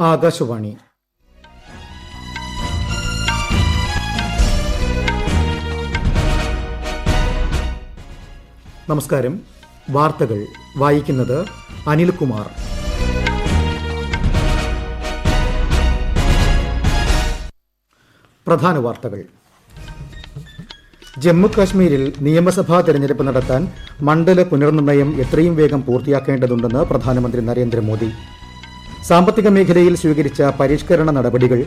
ആകാശവാണി. നമസ്കാരം. വാർത്തകൾ വായിക്കുന്നത് അനിൽകുമാർ. പ്രധാന വാർത്തകൾ. ജമ്മുകാശ്മീരിൽ നിയമസഭാ തെരഞ്ഞെടുപ്പ് നടത്താൻ മണ്ഡല പുനർനിർണയം എത്രയും വേഗം പൂർത്തിയാക്കേണ്ടതുണ്ടെന്ന് പ്രധാനമന്ത്രി നരേന്ദ്രമോദി. സാമ്പത്തിക മേഖലയിൽ സ്വീകരിച്ച പരിഷ്കരണ നടപടികൾ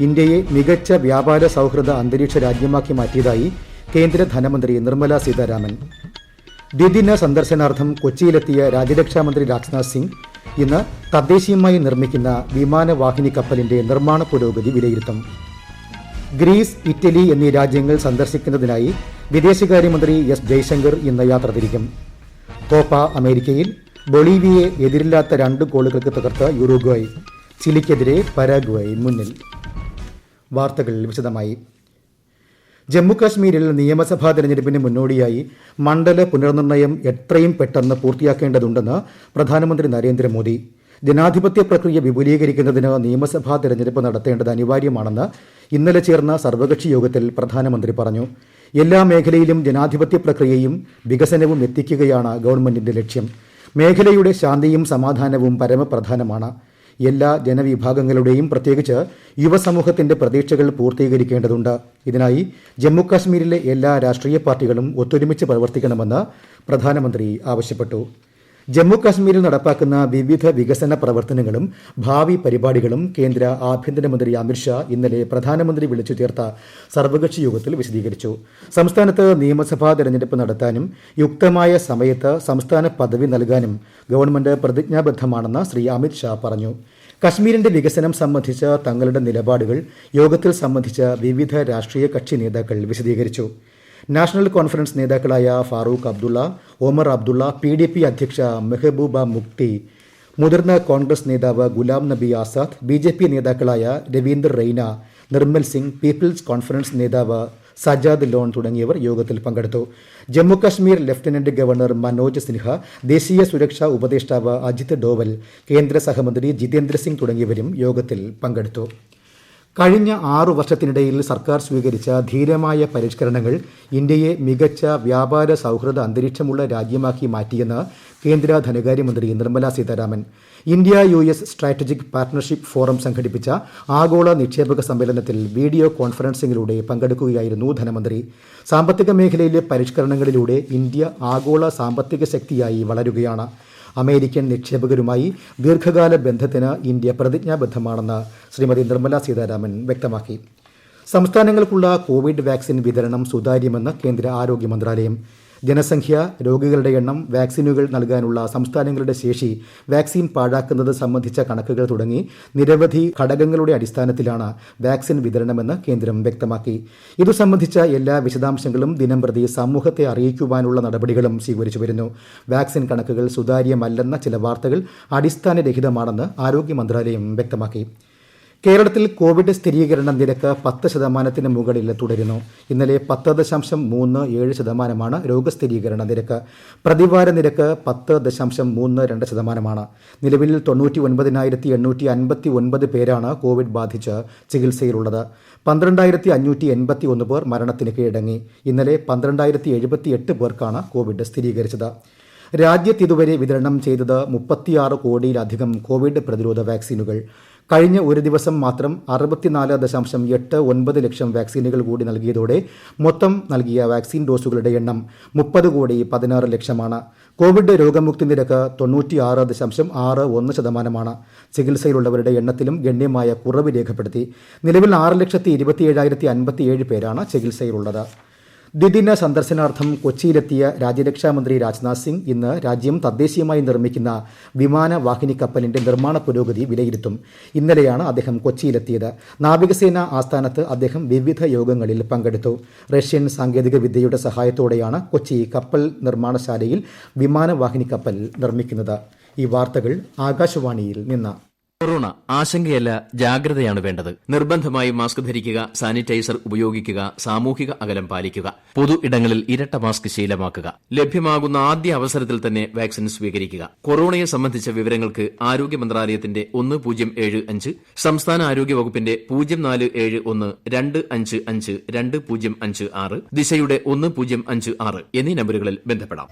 ഇന്ത്യയെ മികച്ച വ്യാപാര സൌഹൃദ അന്തരീക്ഷ രാജ്യമാക്കി മാറ്റിയതായി കേന്ദ്ര ധനമന്ത്രി നിർമ്മല സീതാരാമൻ. ദ്വിദിന സന്ദർശനാർത്ഥം കൊച്ചിയിലെത്തിയ രാജ്യരക്ഷാമന്ത്രി രാജ്നാഥ് സിംഗ് ഇന്ന് തദ്ദേശീയമായി നിർമ്മിക്കുന്ന വിമാനവാഹിനി കപ്പലിന്റെ നിർമ്മാണ പുരോഗതി വിലയിരുത്തും. ഗ്രീസ്, ഇറ്റലി എന്നീ രാജ്യങ്ങൾ സന്ദർശിക്കുന്നതിനായി വിദേശകാര്യമന്ത്രി എസ് ജയശങ്കർ ഇന്ന് യാത്ര തിരിക്കും. കോപ്പ അമേരിക്കയിൽ ബൊളീവിയയെ എതിരില്ലാത്ത 2 ഗോളുകൾക്ക് തകർത്ത യുറുഗ്വായ്. ചിലിക്കെതിരെ പരാഗ്വായ് മുന്നിൽ. വാർത്തകൾ വിശദമായി. ജമ്മുകാശ്മീരിൽ നിയമസഭാ തെരഞ്ഞെടുപ്പിന് മുന്നോടിയായി മണ്ഡല പുനർനിർണയം എത്രയും പെട്ടെന്ന് പൂർത്തിയാക്കേണ്ടതുണ്ടെന്ന് പ്രധാനമന്ത്രി നരേന്ദ്രമോദി. ജനാധിപത്യ പ്രക്രിയ വിപുലീകരിക്കുന്നതിന് നിയമസഭാ തെരഞ്ഞെടുപ്പ് നടത്തേണ്ടത് അനിവാര്യമാണെന്ന് ഇന്നലെ ചേർന്ന സർവകക്ഷി യോഗത്തിൽ പ്രധാനമന്ത്രി പറഞ്ഞു. എല്ലാ മേഖലയിലും ജനാധിപത്യ പ്രക്രിയയും വികസനവും എത്തിക്കുകയാണ് ഗവൺമെന്റിന്റെ ലക്ഷ്യം. മേഖലയുടെ ശാന്തിയും സമാധാനവും പരമപ്രധാനമാണ്. എല്ലാ ജനവിഭാഗങ്ങളുടെയും പ്രത്യേകിച്ച് യുവസമൂഹത്തിന്റെ പ്രതീക്ഷകൾ പൂർത്തീകരിക്കേണ്ടതുണ്ട്. ഇതിനായി ജമ്മുകാശ്മീരിലെ എല്ലാ രാഷ്ട്രീയ പാർട്ടികളും ഒത്തൊരുമിച്ച് പ്രവർത്തിക്കണമെന്ന് പ്രധാനമന്ത്രി ആവശ്യപ്പെട്ടു. ജമ്മുകാശ്മീരിൽ നടപ്പാക്കുന്ന വിവിധ വികസന പ്രവർത്തനങ്ങളും ഭാവി പരിപാടികളും കേന്ദ്ര ആഭ്യന്തരമന്ത്രി അമിത്ഷാ ഇന്നലെ പ്രധാനമന്ത്രി വിളിച്ചു ചേർത്ത സർവകക്ഷി യോഗത്തിൽ വിശദീകരിച്ചു. സംസ്ഥാനത്ത് നിയമസഭാ തെരഞ്ഞെടുപ്പ് നടത്താനും യുക്തമായ സമയത്ത് സംസ്ഥാന പദവി നൽകാനും ഗവൺമെന്റ് പ്രതിജ്ഞാബദ്ധമാണെന്ന് ശ്രീ അമിത്ഷാ പറഞ്ഞു. കശ്മീരിന്റെ വികസനം സംബന്ധിച്ച തങ്ങളുടെ നിലപാടുകൾ യോഗത്തിൽ സംബന്ധിച്ച വിവിധ രാഷ്ട്രീയ കക്ഷി നേതാക്കൾ വിശദീകരിച്ചു. നാഷണൽ കോൺഫറൻസ് നേതാക്കളായ ഫാറൂഖ് അബ്ദുള്ള, ഒമർ അബ്ദുള്ള, PDP അധ്യക്ഷ മെഹബൂബ മുഫ്തി, മുതിർന്ന കോൺഗ്രസ് നേതാവ് ഗുലാം നബി ആസാദ്, BJP നേതാക്കളായ രവീന്ദർ റെയ്ന, നിർമ്മൽ സിംഗ്, പീപ്പിൾസ് കോൺഫറൻസ് നേതാവ് സജാദ് ലോൺ തുടങ്ങിയവർ യോഗത്തിൽ പങ്കെടുത്തു. ജമ്മുകാശ്മീർ ലഫ്റ്റനന്റ് ഗവർണർ മനോജ് സിൻഹ, ദേശീയ സുരക്ഷാ ഉപദേഷ്ടാവ് അജിത് ഡോവൽ, കേന്ദ്ര സഹമന്ത്രി ജിതേന്ദ്ര സിംഗ് തുടങ്ങിയവരും യോഗത്തിൽ പങ്കെടുത്തു. കഴിഞ്ഞ 6 വർഷത്തിനിടയിൽ സർക്കാർ സ്വീകരിച്ച ധീരമായ പരിഷ്കരണങ്ങൾ ഇന്ത്യയെ മികച്ച വ്യാപാര സൌഹൃദ അന്തരീക്ഷമുള്ള രാജ്യമാക്കി മാറ്റിയെന്ന് കേന്ദ്ര ധനകാര്യമന്ത്രി Nirmala Sitharaman. India US strategic partnership forum സംഘടിപ്പിച്ച ആഗോള നിക്ഷേപക സമ്മേളനത്തിൽ വീഡിയോ കോൺഫറൻസിംഗിലൂടെ പങ്കെടുക്കുകയായിരുന്നു ധനമന്ത്രി. സാമ്പത്തിക മേഖലയിലെ പരിഷ്കരണങ്ങളിലൂടെ ഇന്ത്യ ആഗോള സാമ്പത്തിക ശക്തിയായി വളരുകയാണ്. അമേരിക്കൻ നിക്ഷേപകരുമായി ദീർഘകാല ബന്ധത്തിന് ഇന്ത്യ പ്രതിജ്ഞാബദ്ധമാണെന്ന് ശ്രീമതി നിർമ്മല സീതാരാമൻ വ്യക്തമാക്കി. സംസ്ഥാനങ്ങൾക്കുള്ള കോവിഡ് വാക്സിൻ വിതരണം സുതാര്യമെന്ന് കേന്ദ്ര ആരോഗ്യ മന്ത്രാലയം. ജനസംഖ്യ, രോഗികളുടെ എണ്ണം, വാക്സിനുകൾ നൽകാനുള്ള സംസ്ഥാനങ്ങളുടെ ശേഷി, വാക്സിൻ പാഴാക്കുന്നത് സംബന്ധിച്ച കണക്കുകൾ തുടങ്ങി നിരവധി ഘടകങ്ങളുടെ അടിസ്ഥാനത്തിലാണ് വാക്സിൻ വിതരണമെന്ന് കേന്ദ്രം വ്യക്തമാക്കി. ഇതു സംബന്ധിച്ച എല്ലാ വിശദാംശങ്ങളും ദിനംപ്രതി സമൂഹത്തെ അറിയിക്കുവാനുള്ള നടപടികളും സ്വീകരിച്ചു വരുന്നു. വാക്സിൻ കണക്കുകൾ സുതാര്യമല്ലെന്ന ചില വാർത്തകൾ അടിസ്ഥാനരഹിതമാണെന്ന് ആരോഗ്യ മന്ത്രാലയം വ്യക്തമാക്കി. കേരളത്തിൽ കോവിഡ് സ്ഥിരീകരണ നിരക്ക് 10% മുകളിൽ തുടരുന്നു. ഇന്നലെ 10.37% രോഗസ്ഥിരീകരണ നിരക്ക്. പ്രതിവാര നിരക്ക് 10.32%. നിലവിൽ 99,859 പേരാണ് കോവിഡ് ബാധിച്ച് ചികിത്സയിലുള്ളത്. 12,581 പേർ മരണത്തിന് കീഴടങ്ങി. ഇന്നലെ 12,078 പേർക്കാണ് കോവിഡ് സ്ഥിരീകരിച്ചത്. രാജ്യത്ത് ഇതുവരെ വിതരണം ചെയ്തത് 36 കോടിയിലധികം കോവിഡ് പ്രതിരോധ വാക്സിനുകൾ. കഴിഞ്ഞ ഒരു ദിവസം മാത്രം 64.89 ലക്ഷം വാക്സിനുകൾ കൂടി നൽകിയതോടെ മൊത്തം നൽകിയ വാക്സിൻ ഡോസുകളുടെ എണ്ണം 30,16 ലക്ഷമാണ്. കോവിഡ് രോഗമുക്തി നിരക്ക് 96.61%. ചികിത്സയിലുള്ളവരുടെ എണ്ണത്തിലും ഗണ്യമായ കുറവ് രേഖപ്പെടുത്തി. നിലവിൽ 6,27,057 പേരാണ് ചികിത്സയിലുള്ളത്. ദ്വിദിന സന്ദർശനാർത്ഥം കൊച്ചിയിലെത്തിയ രാജ്യരക്ഷാമന്ത്രി രാജ്നാഥ് സിംഗ് ഇന്ന് രാജ്യം തദ്ദേശീയമായി നിർമ്മിക്കുന്ന വിമാനവാഹിനി കപ്പലിന്റെ നിർമ്മാണ പുരോഗതി വിലയിരുത്തും. ഇന്നലെയാണ് അദ്ദേഹം കൊച്ചിയിലെത്തിയത്. നാവികസേന ആസ്ഥാനത്ത് അദ്ദേഹം വിവിധ യോഗങ്ങളിൽ പങ്കെടുത്തു. റഷ്യൻ സാങ്കേതിക വിദ്യയുടെ സഹായത്തോടെയാണ് കൊച്ചി കപ്പൽ നിർമ്മാണശാലയിൽ വിമാനവാഹിനി കപ്പൽ നിർമ്മിക്കുന്നത്. ഈ വാർത്തകൾ ആകാശവാണിയിൽ നിന്ന്. കൊറോണ ആശങ്കയല്ല, ജാഗ്രതയാണ് വേണ്ടത്. നിർബന്ധമായി മാസ്ക് ധരിക്കുക, സാനിറ്റൈസർ ഉപയോഗിക്കുക, സാമൂഹിക അകലം പാലിക്കുക, പൊതു ഇടങ്ങളിൽ ഇരട്ട മാസ്ക് ശീലമാക്കുക, ലഭ്യമാകുന്ന ആദ്യ അവസരത്തിൽ തന്നെ വാക്സിൻ സ്വീകരിക്കുക. കൊറോണയെ സംബന്ധിച്ച വിവരങ്ങൾക്ക് ആരോഗ്യ മന്ത്രാലയത്തിന്റെ 1075, സംസ്ഥാന ആരോഗ്യ വകുപ്പിന്റെ 047125520556, ദിശയുടെ 1056 എന്നീ നമ്പറുകളിൽ ബന്ധപ്പെടാം.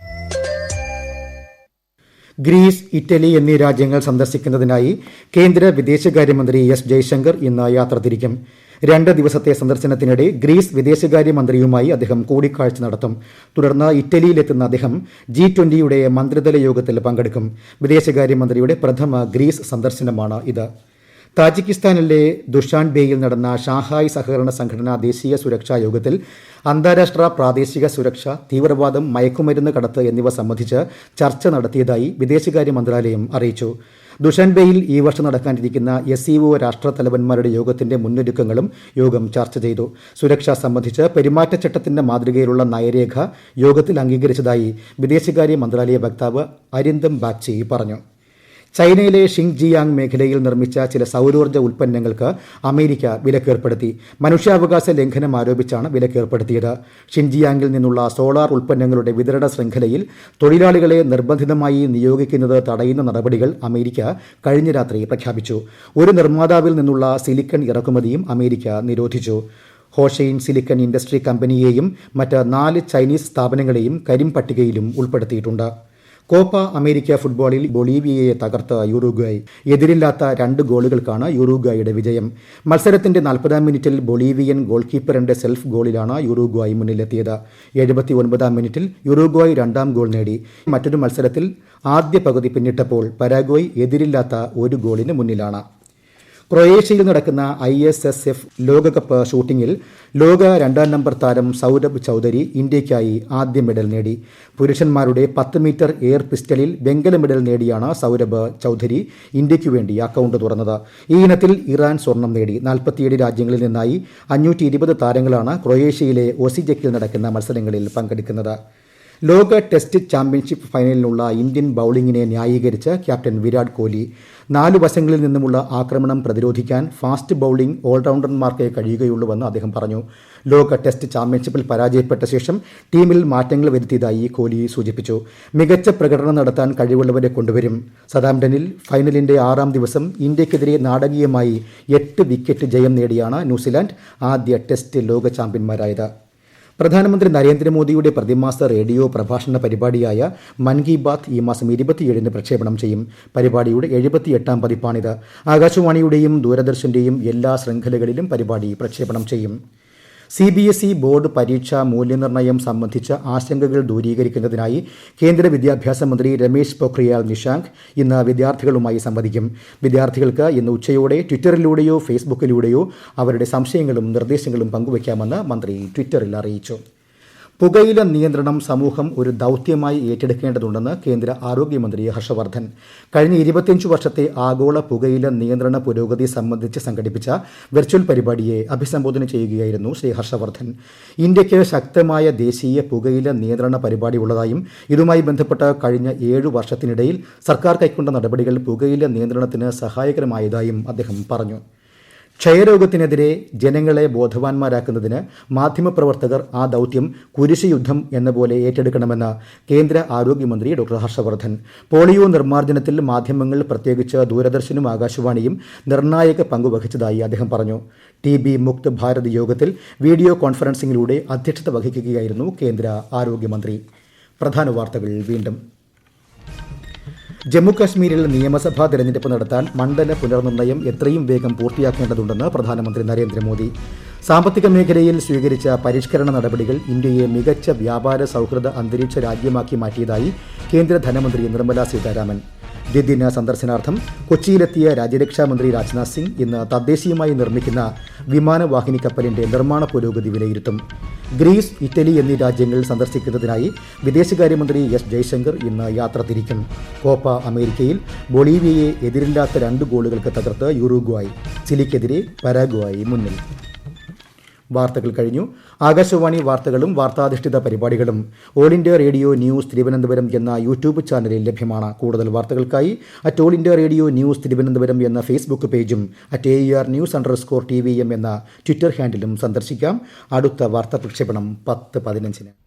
ഗ്രീസ്, ഇറ്റലി എന്നീ രാജ്യങ്ങൾ സന്ദർശിക്കുന്നതിനായി കേന്ദ്ര വിദേശകാര്യമന്ത്രി എസ് ജയശങ്കർ ഇന്ന് യാത്ര തിരിക്കും. 2 ദിവസത്തെ സന്ദർശനത്തിനിടെ ഗ്രീസ് വിദേശകാര്യമന്ത്രിയുമായി അദ്ദേഹം കൂടിക്കാഴ്ച നടത്തും. തുടർന്ന് ഇറ്റലിയിലെത്തുന്ന അദ്ദേഹം G20 മന്ത്രിതല യോഗത്തിൽ പങ്കെടുക്കും. വിദേശകാര്യമന്ത്രിയുടെ പ്രഥമ ഗ്രീസ് സന്ദർശനമാണ് ഇത്. താജിക്കിസ്ഥാനിലെ ദുഷാൻബേയിൽ നടന്ന ഷാങ്ഹായ് സഹകരണ സംഘടന ദേശീയ സുരക്ഷാ യോഗത്തിൽ അന്താരാഷ്ട്ര പ്രാദേശിക സുരക്ഷ, തീവ്രവാദം, മയക്കുമരുന്ന് കടത്ത് എന്നിവ സംബന്ധിച്ച് ചർച്ച നടത്തിയതായി വിദേശകാര്യ മന്ത്രാലയം അറിയിച്ചു. ദുഷാൻബേയിൽ ഈ വർഷം നടക്കാനിരിക്കുന്ന SCO രാഷ്ട്രത്തലവന്മാരുടെ യോഗത്തിന്റെ മുന്നൊരുക്കങ്ങളും യോഗം ചർച്ച ചെയ്തു. സുരക്ഷ സംബന്ധിച്ച് പെരുമാറ്റച്ചട്ടത്തിന്റെ മാതൃകയിലുള്ള നയരേഖ യോഗത്തിൽ അംഗീകരിച്ചതായി വിദേശകാര്യ മന്ത്രാലയ വക്താവ് അരിന്ദം ബാഗ്ചി പറഞ്ഞു. ചൈനയിലെ ഷിങ്ജിയാങ് മേഖലയിൽ നിർമ്മിച്ച ചില സൌരോർജ്ജ ഉൽപ്പന്നങ്ങൾക്ക് അമേരിക്ക വിലക്കേർപ്പെടുത്തി. മനുഷ്യാവകാശ ലംഘനം ആരോപിച്ചാണ് വിലക്കേർപ്പെടുത്തിയത്. ഷിൻജിയാങ്ങിൽ നിന്നുള്ള സോളാർ ഉൽപ്പന്നങ്ങളുടെ വിതരണ ശൃംഖലയിൽ തൊഴിലാളികളെ നിർബന്ധിതമായി നിയോഗിക്കുന്നത് തടയുന്ന നടപടികൾ അമേരിക്ക കഴിഞ്ഞ രാത്രി പ്രഖ്യാപിച്ചു. ഒരു നിർമ്മാതാവിൽ നിന്നുള്ള സിലിക്കൺ ഇറക്കുമതിയും അമേരിക്ക നിരോധിച്ചു. ഹോഷെയിൻ സിലിക്കൺ ഇൻഡസ്ട്രി കമ്പനിയെയും മറ്റ് 4 ചൈനീസ് സ്ഥാപനങ്ങളെയും കരിമ്പട്ടികയിലും ഉൾപ്പെടുത്തിയിട്ടുണ്ട്. കോപ്പ അമേരിക്ക ഫുട്ബോളിൽ ബൊളീവിയയെ തകർത്ത യൂറുഗ്വായ്. എതിരില്ലാത്ത 2 ഗോളുകൾക്കാണ് യൂറുഗ്വായുടെ വിജയം. മത്സരത്തിന്റെ 40-ാം മിനിറ്റിൽ ബൊളീവിയൻ ഗോൾ കീപ്പറിന്റെ സെൽഫ് ഗോളിലാണ് യൂറുഗ്വായ് മുന്നിലെത്തിയത്. 79-ാം മിനിറ്റിൽ യൂറുഗ്വായ് 2ാം ഗോൾ നേടി. മറ്റൊരു മത്സരത്തിൽ ആദ്യ പകുതി പിന്നിട്ടപ്പോൾ പരാഗ്വായ് എതിരില്ലാത്ത 1 ഗോളിന് മുന്നിലാണ്. ക്രൊയേഷ്യയിൽ നടക്കുന്ന ISSF ലോകകപ്പ് ഷൂട്ടിംഗിൽ ലോക 2ാം നമ്പർ താരം സൌരഭ് ചൌധരി ഇന്ത്യയ്ക്കായി ആദ്യ മെഡൽ നേടി. പുരുഷന്മാരുടെ 10 മീറ്റർ എയർ പിസ്റ്റലിൽ വെങ്കല മെഡൽ നേടിയാണ് സൌരഭ് ചൌധരി ഇന്ത്യയ്ക്കു വേണ്ടി അക്കൌണ്ട് തുറന്നത്. ഈ ഇനത്തിൽ ഇറാൻ സ്വർണം നേടി. 47 രാജ്യങ്ങളിൽ നിന്നായി 520 താരങ്ങളാണ് ക്രൊയേഷ്യയിലെ ഒസിജക്കിൽ നടക്കുന്ന മത്സരങ്ങളിൽ പങ്കെടുക്കുന്നത്. ലോക ടെസ്റ്റ് ചാമ്പ്യൻഷിപ്പ് ഫൈനലിനുള്ള ഇന്ത്യൻ ബൌളിംഗിനെ ന്യായീകരിച്ച് ക്യാപ്റ്റൻ വിരാട് കോഹ്ലി. 4 വശങ്ങളിൽ നിന്നുമുള്ള ആക്രമണം പ്രതിരോധിക്കാൻ ഫാസ്റ്റ് ബൌളിംഗ് ഓൾറൗണ്ടർമാർക്കേ കഴിയുകയുള്ളൂവെന്ന് അദ്ദേഹം പറഞ്ഞു. ലോക ടെസ്റ്റ് ചാമ്പ്യൻഷിപ്പിൽ പരാജയപ്പെട്ട ശേഷം ടീമിൽ മാറ്റങ്ങൾ വരുത്തിയതായി കോഹ്ലി സൂചിപ്പിച്ചു. മികച്ച പ്രകടനം നടത്താൻ കഴിവുള്ളവരെ കൊണ്ടുവരും. സതാംപ്ടണിൽ ഫൈനലിന്റെ 6ാം ദിവസം ഇന്ത്യക്കെതിരെ നാടകീയമായി 8 വിക്കറ്റ് ജയം നേടിയാണ് ന്യൂസിലാൻഡ് ആദ്യ ടെസ്റ്റ് ലോക ചാമ്പ്യന്മാരായത്. പ്രധാനമന്ത്രി നരേന്ദ്രമോദിയുടെ പ്രതിമാസ റേഡിയോ പ്രഭാഷണ പരിപാടിയായ മൻ കി ബാത്ത് ഈ മാസം 27-ന് പ്രക്ഷേപണം ചെയ്യും. പരിപാടിയുടെ 78-ാം പതിപ്പാണിത്. ആകാശവാണിയുടെയും ദൂരദർശന്റെയും എല്ലാ ശൃംഖലകളിലും പരിപാടി പ്രക്ഷേപണം ചെയ്യും. CBSE ബോർഡ് പരീക്ഷാ മൂല്യനിർണ്ണയം സംബന്ധിച്ച ആശങ്കകൾ ദൂരീകരിക്കുന്നതിനായി കേന്ദ്ര വിദ്യാഭ്യാസ മന്ത്രി രമേശ് പൊഖ്രിയാൽ നിഷാങ്ക് ഇന്ന് വിദ്യാർത്ഥികളുമായി സംവദിക്കും. വിദ്യാർത്ഥികൾക്ക് ഇന്ന് ഉച്ചയോടെ ട്വിറ്ററിലൂടെയോ ഫേസ്ബുക്കിലൂടെയോ അവരുടെ സംശയങ്ങളും നിർദ്ദേശങ്ങളും പങ്കുവയ്ക്കാമെന്ന് മന്ത്രി ട്വിറ്ററിൽ അറിയിച്ചു. പുകയില നിയന്ത്രണം സമൂഹം ഒരു ദൌത്യമായി ഏറ്റെടുക്കേണ്ടതുണ്ടെന്ന് കേന്ദ്ര ആരോഗ്യമന്ത്രി ഹർഷവർദ്ധൻ. കഴിഞ്ഞ 25 വർഷത്തെ ആഗോള പുകയില നിയന്ത്രണ പുരോഗതി സംബന്ധിച്ച് സംഘടിപ്പിച്ച വെർച്വൽ പരിപാടിയെ അഭിസംബോധന ചെയ്യുകയായിരുന്നു ശ്രീ ഹർഷവർദ്ധൻ. ഇന്ത്യയ്ക്ക് ശക്തമായ ദേശീയ പുകയില നിയന്ത്രണ പരിപാടി ഉള്ളതായും ഇതുമായി ബന്ധപ്പെട്ട് കഴിഞ്ഞ 7 വർഷത്തിനിടയിൽ സർക്കാർ കൈക്കൊണ്ട നടപടികൾ പുകയില നിയന്ത്രണത്തിന് സഹായകരമായതായും അദ്ദേഹം പറഞ്ഞു. ക്ഷയരോഗത്തിനെതിരെ ജനങ്ങളെ ബോധവാന്മാരാക്കുന്നതിന് മാധ്യമപ്രവർത്തകർ ആ ദൌത്യം കുരിശുയുദ്ധം എന്ന പോലെ ഏറ്റെടുക്കണമെന്ന് കേന്ദ്ര ആരോഗ്യമന്ത്രി ഡോക്ടർ ഹർഷവർദ്ധൻ. പോളിയോ നിർമ്മാർജ്ജനത്തിൽ മാധ്യമങ്ങൾ, പ്രത്യേകിച്ച് ദൂരദർശനും ആകാശവാണിയും നിർണായക പങ്കുവഹിച്ചതായി അദ്ദേഹം പറഞ്ഞു. TB മുക്ത് ഭാരത് യോഗത്തിൽ വീഡിയോ കോൺഫറൻസിംഗിലൂടെ അധ്യക്ഷത വഹിക്കുകയായിരുന്നു കേന്ദ്ര ആരോഗ്യമന്ത്രി. പ്രധാന വാർത്തകൾ വീണ്ടും. ജമ്മുകാശ്മീരിൽ നിയമസഭാ തെരഞ്ഞെടുപ്പ് നടത്താൻ മണ്ഡല പുനർനിർണ്ണയം എത്രയും വേഗം പൂർത്തിയാക്കേണ്ടതുണ്ടെന്ന് പ്രധാനമന്ത്രി നരേന്ദ്രമോദി. സാമ്പത്തിക മേഖലയിൽ സ്വീകരിച്ച പരിഷ്കരണ നടപടികൾ ഇന്ത്യയെ മികച്ച വ്യാപാര സൗഹൃദ അന്തരീക്ഷ രാജ്യമാക്കി മാറ്റിയതായി കേന്ദ്ര ധനമന്ത്രി നിർമ്മല സീതാരാമൻ. ദ്വിദിന സന്ദർശനാർത്ഥം കൊച്ചിയിലെത്തിയ രാജ്യരക്ഷാമന്ത്രി രാജ്നാഥ് സിംഗ് ഇന്ന് തദ്ദേശീയമായി നിർമ്മിക്കുന്ന വിമാനവാഹിനി കപ്പലിന്റെ നിർമ്മാണ പുരോഗതി വിലയിരുത്തും. ഗ്രീസ്, ഇറ്റലി എന്നീ രാജ്യങ്ങൾ സന്ദർശിക്കുന്നതിനായി വിദേശകാര്യമന്ത്രി എസ് ജയശങ്കർ ഇന്ന് യാത്ര തിരിക്കും. കോപ്പ അമേരിക്കയിൽ ബൊളീവിയയെ എതിരില്ലാത്ത 2 ഗോളുകൾക്ക് തകർത്ത് യൂറുഗ്വായ്. ചിലിക്കെതിരെ പരാഗ്വായ് മുന്നിൽ. വാർത്തകൾ കഴിഞ്ഞു. ആകാശവാണി വാർത്തകളും വാർത്താധിഷ്ഠിത പരിപാടികളും all India radio news Thiruvananthapuram എന്ന യൂട്യൂബ് ചാനലിൽ ലഭ്യമാണ്. കൂടുതൽ വാർത്തകൾക്കായി @all India radio news Thiruvananthapuram എന്ന ഫേസ്ബുക്ക് പേജും @AER_News_TVM എന്ന ട്വിറ്റർ ഹാൻഡിലും സന്ദർശിക്കാം. അടുത്ത വാർത്താ പ്രക്ഷേപണം 10:15.